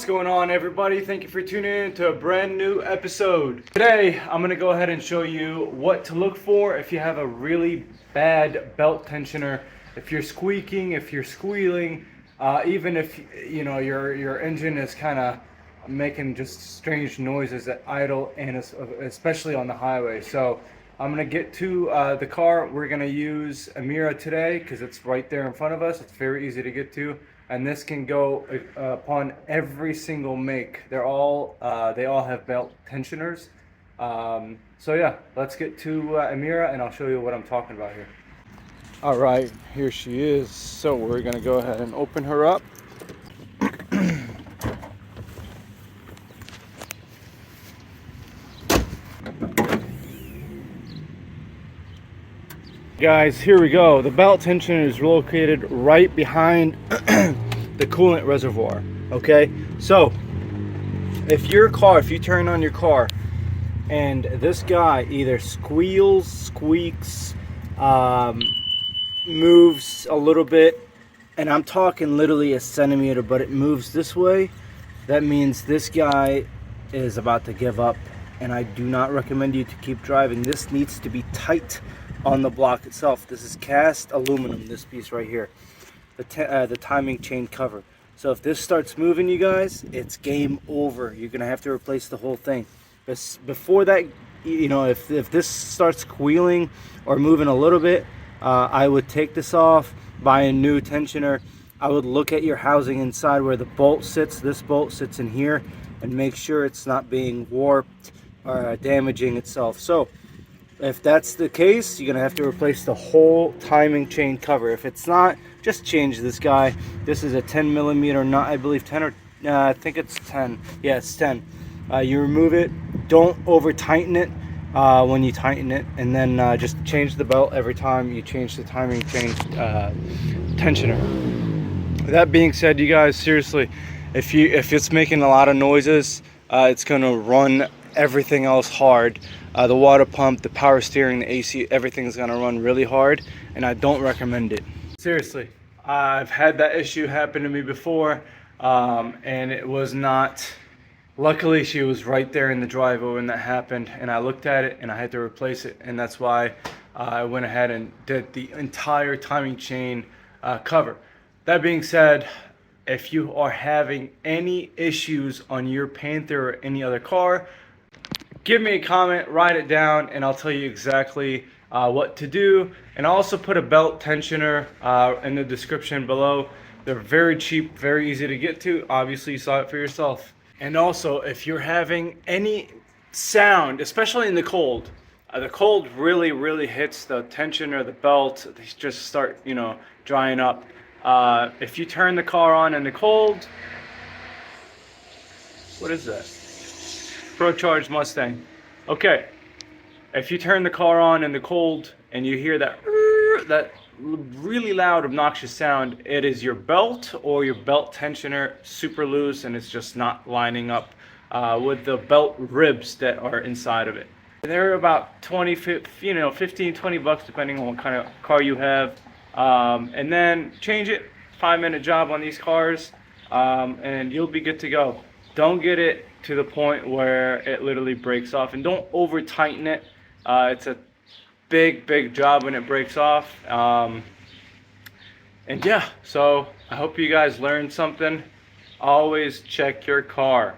going on, everybody? Thank you for tuning in to a brand new episode. Today I'm going to go ahead and show you what to look for if you have a really bad belt tensioner. If you're squeaking, if you're squealing, even if your engine is kind of making just strange noises at idle, and especially on the highway. So I'm going to get to the car. We're going to use a Mira today because it's right there in front of us. It's very easy to get to. And this can go upon every single make. They all have belt tensioners. So yeah, let's get to Amira and I'll show you what I'm talking about here. All right, here she is. So we're gonna go ahead and open her up. Guys, here we go. The belt tensioner is located right behind the coolant reservoir. Okay, so if you turn on your car and this guy either squeals, squeaks, moves a little bit, and I'm talking literally a centimeter, but it moves this way, that means this guy is about to give up, and I do not recommend you to keep driving. This needs to be tight on the block itself. This is cast aluminum, this piece right here, the timing chain cover. So if this starts moving, you guys, it's game over. You're gonna have to replace the whole thing. Before that, if this starts squealing or moving a little bit, I would take this off, buy a new tensioner. I would look at your housing inside where the bolt sits. This bolt sits in here, and make sure it's not being warped or damaging itself. So if that's the case, you're gonna have to replace the whole timing chain cover. If it's not, just change this guy. This is a 10 millimeter nut, I believe 10 or I think it's 10. Yeah, it's 10. You remove it. Don't over tighten it when you tighten it, and then just change the belt every time you change the timing chain tensioner. That being said, you guys, seriously, if it's making a lot of noises, it's gonna run everything else hard. The water pump, the power steering, the AC, everything's gonna run really hard, and I don't recommend it. Seriously, I've had that issue happen to me before, and it was not, luckily she was right there in the driveway when that happened, and I looked at it and I had to replace it, and that's why I went ahead and did the entire timing chain cover. That being said, if you are having any issues on your Panther or any other car, give me a comment, write it down, and I'll tell you exactly what to do. And I'll also put a belt tensioner in the description below. They're very cheap, very easy to get to. Obviously, you saw it for yourself. And also, if you're having any sound, especially in the cold really hits the tensioner, the belt. They just start, drying up. If you turn the car on in the cold, what is that? Pro Charged Mustang. Okay, if you turn the car on in the cold and you hear that really loud obnoxious sound, it is your belt or your belt tensioner super loose, and it's just not lining up with the belt ribs that are inside of it. They're about 15, 20 bucks depending on what kind of car you have, and then change it. 5-minute job on these cars, and you'll be good to go. Don't get it to the point where it literally breaks off, and don't over tighten it. It's a big job when it breaks off. And yeah, so I hope you guys learned something. Always check your car.